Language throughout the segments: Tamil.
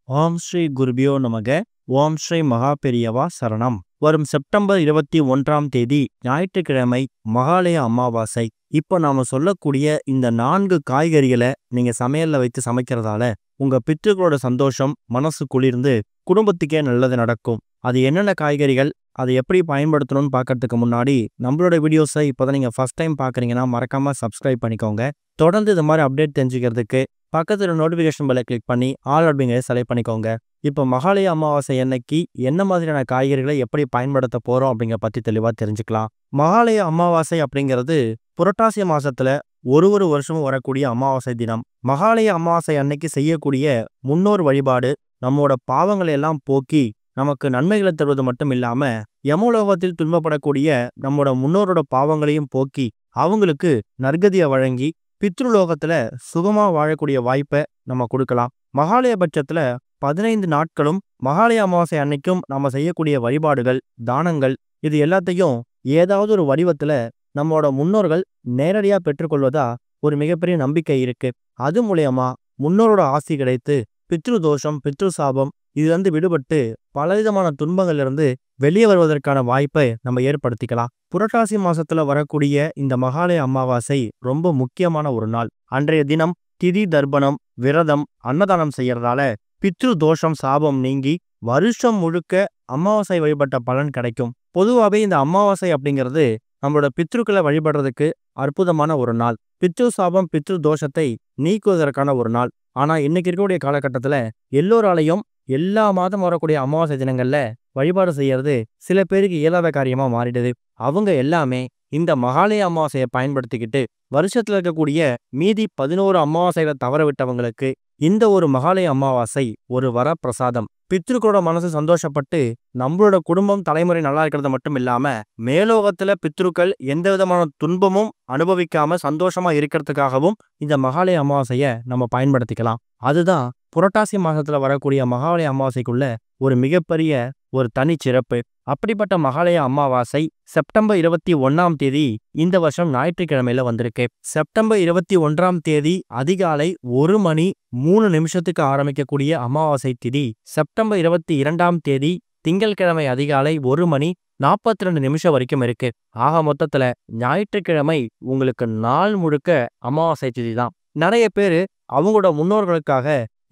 ஓம் ஸ்ரீ குருபியோ நமக. ஓம் ஸ்ரீ மகா பெரியவா சரணம். வரும் செப்டம்பர் 21ஆம் தேதி ஞாயிற்றுக்கிழமை மகாலய அமாவாசை. இப்போ நாம சொல்லக்கூடிய இந்த 4 காய்கறிகளை நீங்க சமையல்ல வைத்து சமைக்கிறதால உங்க பித்ருக்களோட சந்தோஷம் மனசு குளிர்ந்து குடும்பத்துக்கே நல்லது நடக்கும். அது என்னென்ன காய்கறிகள், அதை எப்படி பயன்படுத்தணும்னு பார்க்கறதுக்கு முன்னாடி நம்மளோட வீடியோஸை இப்போதான் நீங்கள் ஃபர்ஸ்ட் டைம் பார்க்குறீங்கன்னா மறக்காமல் சப்ஸ்கிரைப் பண்ணிக்கோங்க. தொடர்ந்து இது மாதிரி அப்டேட் தெரிஞ்சுக்கிறதுக்கு பக்கத்தில் நோட்டிஃபிகேஷன் பெல்லை கிளிக் பண்ணி ஆல் அப்படிங்கிறத செலக்ட் பண்ணிக்கோங்க. இப்போ மகாலய அமாவாசை அன்னைக்கு என்ன மாதிரியான காய்கறிகளை எப்படி பயன்படுத்த போகிறோம் அப்படிங்கிற பற்றி தெளிவாக தெரிஞ்சுக்கலாம். மகாலய அமாவாசை அப்படிங்கிறது புரட்டாசி மாசத்துல ஒரு வருஷமும் வரக்கூடிய அமாவாசை தினம். மகாலய அமாவாசை அன்னைக்கு செய்யக்கூடிய முன்னோர் வழிபாடு நம்மோட பாவங்களை எல்லாம் போக்கி நமக்கு நன்மைகளை தருவது மட்டும் இல்லாம யமலோகத்தில் துன்பப்படக்கூடிய நம்மோட முன்னோரோட பாவங்களையும் போக்கி அவங்களுக்கு நற்கதியை வழங்கி பித்ருலோகத்துல சுகமா வாழக்கூடிய வாய்ப்பை நம்ம கொடுக்கலாம். மகாலய பட்சத்துல 15 நாட்களும் மகாலய அமாவாசை அன்னைக்கும் நம்ம செய்யக்கூடிய வழிபாடுகள், தானங்கள், இது எல்லாத்தையும் ஏதாவது ஒரு வடிவத்துல நம்மளோட முன்னோர்கள் நேரடியா பெற்றுக்கொள்வதா ஒரு மிகப்பெரிய நம்பிக்கை இருக்கு. அது மூலயமா முன்னோரோட ஆசி கிடைத்து பித்ரு தோஷம், பித்ரு சாபம் இதுலேருந்து விடுபட்டு பலவிதமான துன்பங்கள்ல இருந்து வெளியே வருவதற்கான வாய்ப்பை நம்ம ஏற்படுத்திக்கலாம். புரட்டாசி மாசத்துல வரக்கூடிய இந்த மகாலய அமாவாசை ரொம்ப முக்கியமான ஒரு நாள். அன்றைய தினம் திதி தர்ப்பணம், விரதம், அன்னதானம் செய்யறதால பித்ரு தோஷம் சாபம் நீங்கி வருஷம் முழுக்க அமாவாசை வழிபட்ட பலன் கிடைக்கும். பொதுவாகவே இந்த அமாவாசை அப்படிங்கிறது நம்மளோட பித்ருக்களை வழிபடுறதுக்கு அற்புதமான ஒரு நாள். பித்ரு சாபம், பித்ரு தோஷத்தை நீக்குவதற்கான ஒரு நாள். ஆனா இன்னைக்கு இருக்கக்கூடிய காலகட்டத்துல எல்லோராலையும் எல்லா மாதம் வரக்கூடிய அமாவாசை தினங்கள்ல வழிபாடு செய்யறது சில பேருக்கு இயலாத காரியமா மாறிடுது. அவங்க எல்லாமே இந்த மகாலய அமாவாசையை பயன்படுத்திக்கிட்டு வருஷத்துல இருக்கக்கூடிய மீதி 11 அமாவாசைகளை தவற விட்டவங்களுக்கு இந்த ஒரு மகாலய அமாவாசை ஒரு வரப்பிரசாதம். பித்ருக்களோட மனசு சந்தோஷப்பட்டு நம்மளோட குடும்பம் தலைமுறை நல்லா இருக்கிறது மட்டும் இல்லாம மேலோகத்துல பித்ருக்கள் எந்த விதமான துன்பமும் அனுபவிக்காம சந்தோஷமா இருக்கிறதுக்காகவும் இந்த மகாலய அமாவாசையை நம்ம பயன்படுத்திக்கலாம். அதுதான் புரட்டாசி மாசத்துல வரக்கூடிய மகாலய அமாவாசைக்குள்ள ஒரு மிகப்பெரிய ஒரு தனி சிறப்பு. அப்படிப்பட்ட மகாலய அமாவாசை செப்டம்பர் 21ஆம் தேதி இந்த வருஷம் ஞாயிற்றுக்கிழமையில வந்திருக்கு. செப்டம்பர் 21ஆம் தேதி அதிகாலை 1:03 ஆரம்பிக்கக்கூடிய அமாவாசை திதி செப்டம்பர் 22ஆம் தேதி திங்கட்கிழமை அதிகாலை 1:42 வரைக்கும் இருக்கு. ஆக மொத்தத்துல ஞாயிற்றுக்கிழமை உங்களுக்கு நாள் முழுக்க அமாவாசை திதி தான். நிறைய பேரு அவங்களோட முன்னோர்களுக்காக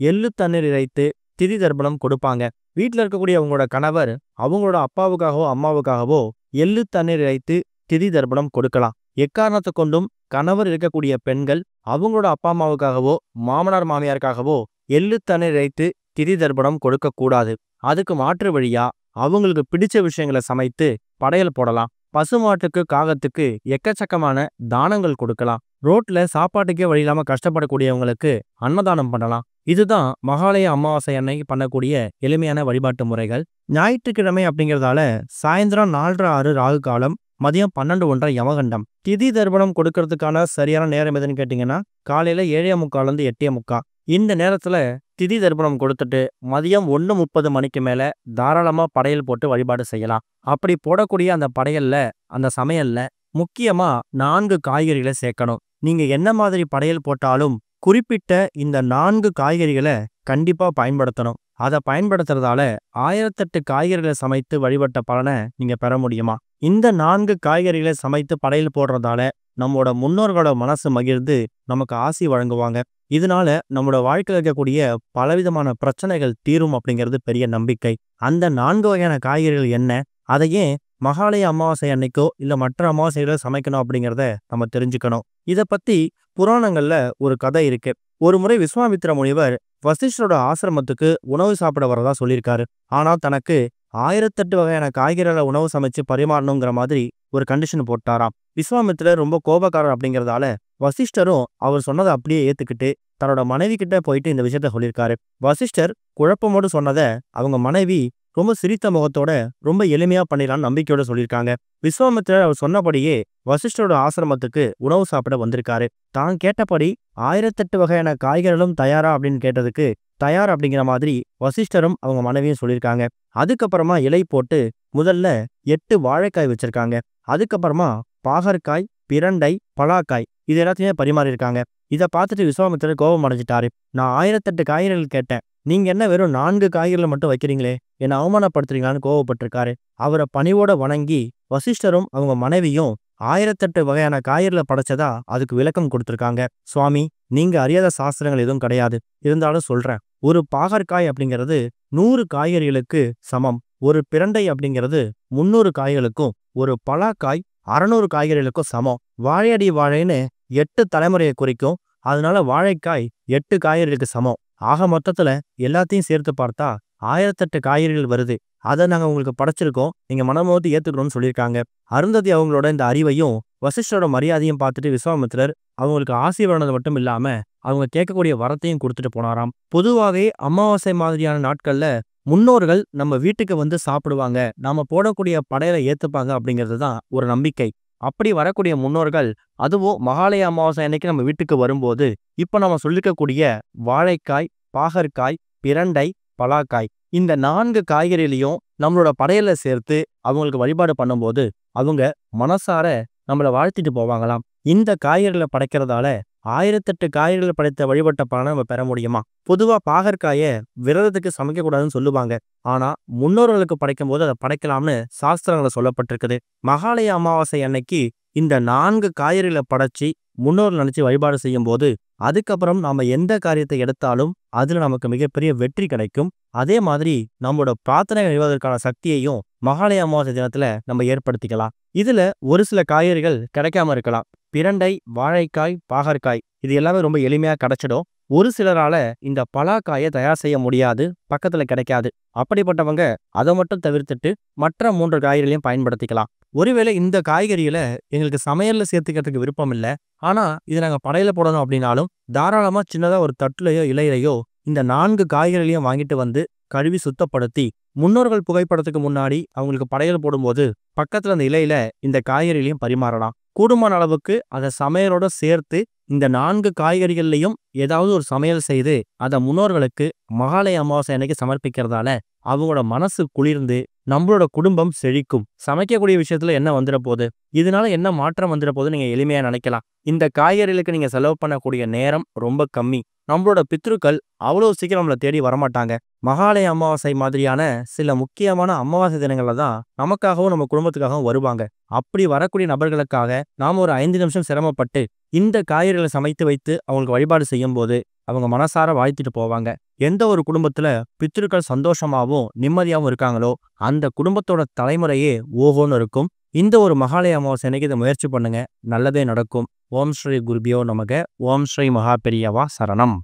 எள்ளு தண்ணீர் இறைத்து திதி தர்ப்பணம் கொடுப்பாங்க. வீட்டில் இருக்கக்கூடிய அவங்களோட கணவர் அவங்களோட அப்பாவுக்காகவோ அம்மாவுக்காகவோ எள்ளு தண்ணீர் இறைத்து திதி தர்ப்பணம் கொடுக்கலாம். எக்காரணத்தை கொண்டும் கணவர் இருக்கக்கூடிய பெண்கள் அவங்களோட அப்பா அம்மாவுக்காகவோ மாமனார் மாமியாருக்காகவோ எள்ளு தண்ணீர் இறைத்து திதி தர்ப்பணம் கொடுக்க கூடாது. அதுக்கு மாற்று வழியா அவங்களுக்கு பிடிச்ச விஷயங்களை சமைத்து படையல் போடலாம். பசுமாட்டுக்கு, காகத்துக்கு எக்கச்சக்கமான தானங்கள் கொடுக்கலாம். ரோட்ல சாப்பாட்டுக்கே வழி இல்லாம கஷ்டப்படக்கூடியவங்களுக்கு அன்னதானம் பண்ணலாம். இதுதான் மகாலய அமாவாசை அன்னைக்கு பண்ணக்கூடிய எளிமையான வழிபாட்டு முறைகள். ஞாயிற்றுக்கிழமை அப்படிங்கிறதால சாயந்தரம் 4:06 ராகு காலம், மதியம் 12:01 யமகண்டம். திதி தர்ப்பணம் கொடுக்கறதுக்கான சரியான நேரம் எதுன்னு கேட்டீங்கன்னா காலையில 7:45 8:45. இந்த நேரத்துல திதி தர்ப்பணம் கொடுத்துட்டு மதியம் 1:30 மணிக்கு மேல தாராளமா படையல் போட்டு வழிபாடு செய்யலாம். அப்படி போடக்கூடிய அந்த படையல்ல, அந்த சமையல்ல முக்கியமா 4 காய்கறிகளை சேர்க்கணும். நீங்க என்ன மாதிரி படையல் போட்டாலும் குறிப்பிட்ட இந்த 4 காய்கறிகளை கண்டிப்பா பயன்படுத்தணும். அதை பயன்படுத்துறதால 1008 காய்கறிகளை சமைத்து வழிபட்ட பலனை நீங்க பெற முடியுமா? இந்த 4 காய்கறிகளை சமைத்து படையல் போடுறதால நம்மளோட முன்னோர்களோட மனசு மகிழ்ந்து நமக்கு ஆசி வழங்குவாங்க. இதனால நம்மளோட வாழ்க்கையில் இருக்கக்கூடிய பலவிதமான பிரச்சனைகள் தீரும் அப்படிங்கிறது பெரிய நம்பிக்கை. அந்த 4 வகையான காய்கறிகள் என்ன, அதையே மகாலய அமாவாசை அன்னைக்கோ இல்ல மற்ற அமாவாசைகளோ சமைக்கணும் அப்படிங்கிறத நம்ம தெரிஞ்சுக்கணும். இதை பத்தி புராணங்கள்ல ஒரு கதை இருக்கு. ஒரு முறை விஸ்வாமித்திர முனிவர் வசிஷ்டரோட ஆசிரமத்துக்கு உணவு சாப்பிட வரதா சொல்லியிருக்காரு. ஆனா தனக்கு 1008 வகையான காய்கறிகளை உணவு சமைச்சு பரிமாறணுங்கிற மாதிரி ஒரு கண்டிஷன் போட்டாராம். விஸ்வாமித்திரர் ரொம்ப கோபக்காரர் அப்படிங்கிறதால வசிஷ்டரும் அவர் சொன்னதை அப்படியே ஏத்துக்கிட்டு தன்னோட மனைவி கிட்ட போயிட்டு இந்த விஷயத்த சொல்லியிருக்காரு. வசிஷ்டர் குழப்பமோடு சொன்னதை அவங்க மனைவி ரொம்ப சிரித்த முகத்தோட ரொம்ப எளிமையா பண்ணிடலான்னு நம்பிக்கையோட சொல்லியிருக்காங்க. விஸ்வாமித்திரர் அவர் சொன்னபடியே வசிஷ்டரோட ஆசிரமத்துக்கு உணவு சாப்பிட வந்திருக்காரு. தான் கேட்டபடி 1008 வகையான காய்கறிகளும் தயாரா அப்படின்னு கேட்டதுக்கு தயார் அப்படிங்கிற மாதிரி வசிஷ்டரும் அவங்க மனைவியும் சொல்லியிருக்காங்க. அதுக்கப்புறமா இலை போட்டு முதல்ல 8 வாழைக்காய் வச்சிருக்காங்க. அதுக்கப்புறமா பாகற்காய், பிரண்டை, பலாக்காய் இது எல்லாத்தையுமே பரிமாறியிருக்காங்க. இதை பார்த்துட்டு விஸ்வாமித்திரர் கோபம் அடைஞ்சிட்டாரு. நான் 1008 காய்கறிகள் கேட்டேன், நீங்க என்ன வெறும் 4 காய்கறிகளை மட்டும் வைக்கிறீங்களே, என்ன அவமானப்படுத்துறீங்களான்னு கோவப்பட்டிருக்காரு. அவரை பணிவோட வணங்கி வசிஷ்டரும் அவங்க மனைவியும் 1008 வகையான காய்கறிகளை படைச்சதா அதுக்கு விளக்கம் கொடுத்திருக்காங்க. சுவாமி, நீங்க அறியாத சாஸ்திரங்கள் எதுவும் கிடையாது, இருந்தாலும் சொல்றேன். ஒரு பாகற்காய் அப்படிங்கிறது 100 காய்கறிகளுக்கு சமம். ஒரு பிரண்டை அப்படிங்கிறது 300 காய்களுக்கும், ஒரு பலாக்காய் 600 காய்கறிகளுக்கும் சமம். வாழையடி வாழைன்னு 8 தலைமுறையை குறிக்கும். அதனால வாழைக்காய் 8 காய்கறிகளுக்கு சமம். ஆக மொத்தத்துல எல்லாத்தையும் சேர்த்து பார்த்தா 1008 காய்கறிகள் வருது. அதை நாங்க உங்களுக்கு படைச்சிருக்கோம், நீங்க மனமோதி ஏத்துக்கணும்னு சொல்லியிருக்காங்க. அருந்ததி அவங்களோட இந்த அறிவையும் வசிஷ்டரோட மரியாதையும் பார்த்துட்டு விஸ்வாமித்திரர் அவங்களுக்கு ஆசீர்வாதம் மட்டும் இல்லாம அவங்க கேட்கக்கூடிய வரத்தையும் கொடுத்துட்டு போனாராம். பொதுவாகவே அமாவாசை மாதிரியான நாட்கள்ல முன்னோர்கள் நம்ம வீட்டுக்கு வந்து சாப்பிடுவாங்க, நாம போடக்கூடிய படையலை ஏத்துப்பாங்க அப்படிங்கிறது தான் ஒரு நம்பிக்கை. அப்படி வரக்கூடிய முன்னோர்கள், அதுவும் மகாலய அமாவாசை அன்னைக்கு நம்ம வீட்டுக்கு வரும்போது இப்ப நம்ம சொல்லிக்கக்கூடிய வாழைக்காய், பாகற்காய், பிரண்டை, பலாக்காய், இந்த 4 காய்கறிகளையும் நம்மளோட படையல சேர்த்து அவங்களுக்கு வழிபாடு பண்ணும்போது அவங்க மனசார நம்மளை வாழ்த்திட்டு போவாங்களாம். இந்த காய்கறிகளை படைக்கிறதால 1008 காய்கறிகளை படைத்த வழிபட்ட பலனை நம்ம பெற முடியுமா? பொதுவா பாகற்காய விரதத்துக்கு சமைக்க கூடாதுன்னு சொல்லுவாங்க. ஆனா முன்னோர்களுக்கு படைக்கும் போது அதை படைக்கலாம்னு சாஸ்திரங்களை சொல்லப்பட்டிருக்குது. மகாலய அமாவாசை அன்னைக்கு இந்த 4 காய்கறிகளை படைச்சி முன்னோர்கள் நினைச்சு வழிபாடு செய்யும் போது அதுக்கப்புறம் நாம எந்த காரியத்தை எடுத்தாலும் அதுல நமக்கு மிகப்பெரிய வெற்றி கிடைக்கும். அதே மாதிரி நம்மளோட பிரார்த்தனை எழுவதற்கான சக்தியையும் மகாலய அமாவாசை தினத்துல நம்ம ஏற்படுத்திக்கலாம். இதுல ஒரு சில காய்கறிகள் கிடைக்காம இருக்கலாம். பிரண்டை, வாழைக்காய், பாகற்காய் இது எல்லாமே ரொம்ப எளிமையா கிடைச்சிடும். ஒரு சிலரால இந்த பலாக்காயை தயார் செய்ய முடியாது, பக்கத்துல கிடைக்காது. அப்படிப்பட்டவங்க அதை மட்டும் தவிர்த்துட்டு மற்ற 3 காய்கறிகளையும் பயன்படுத்திக்கலாம். ஒருவேளை இந்த காய்கறிகளை எங்களுக்கு சமையல்ல சேர்த்துக்கிறதுக்கு விருப்பம் இல்லை, ஆனா இதை நாங்க படையில போடணும் அப்படின்னாலும் தாராளமா சின்னதா ஒரு தட்டுலையோ இலையிலையோ இந்த 4 காய்கறிகளையும் வாங்கிட்டு வந்து கழுவி சுத்தப்படுத்தி முன்னோர்கள் புகைப்படத்துக்கு முன்னாடி அவங்களுக்கு படையல் போடும்போது பக்கத்துல அந்த இலையில இந்த காய்கறிகளையும் பரிமாறலாம். கூடுமான அளவுக்கு அதை சமையலோட சேர்த்து இந்த 4 காய்கறிகள்லையும் ஏதாவது ஒரு சமையல் செய்து அதை முன்னோர்களுக்கு மகாலய அமாவாசை அன்னைக்கு சமர்ப்பிக்கிறதால அவங்களோட மனசு குளிர்ந்து நம்மளோட குடும்பம் செழிக்கும். சமைக்கக்கூடிய விஷயத்துல என்ன வந்துட போகுது, இதனால என்ன மாற்றம் வந்துட போகுது நீங்க எளிமையா நினைக்கலாம். இந்த காய்கறிகளுக்கு நீங்க செலவு பண்ணக்கூடிய நேரம் ரொம்ப கம்மி. நம்மளோட பித்ருக்கள் அவ்வளவு சீக்கிரம் நம்மளை தேடி வரமாட்டாங்க. மகாலய அமாவாசை மாதிரியான சில முக்கியமான அமாவாசை தினங்கள்ல தான் நமக்காகவும் நம்ம குடும்பத்துக்காகவும் வருவாங்க. அப்படி வரக்கூடிய நபர்களுக்காக நாம ஒரு 5 நிமிஷம் சிரமப்பட்டு இந்த காய்கறிகளை சமைத்து வைத்து அவங்களுக்கு வழிபாடு செய்யும் போது அவங்க மனசார வாழ்த்திட்டு போவாங்க. எந்த ஒரு குடும்பத்துல பித்ருக்கள் சந்தோஷமாவும் நிம்மதியாவும் இருக்காங்களோ அந்த குடும்பத்தோட தலைமுறையே ஓஹோன்னு இருக்கும். இந்த ஒரு மகாலய அமாவாசை அன்னைக்கு இதை முயற்சி பண்ணுங்க, நல்லதே நடக்கும். ஓம் ஸ்ரீ குருபியோ நமக. ஓம் ஸ்ரீ மகா பெரியவா சரணம்.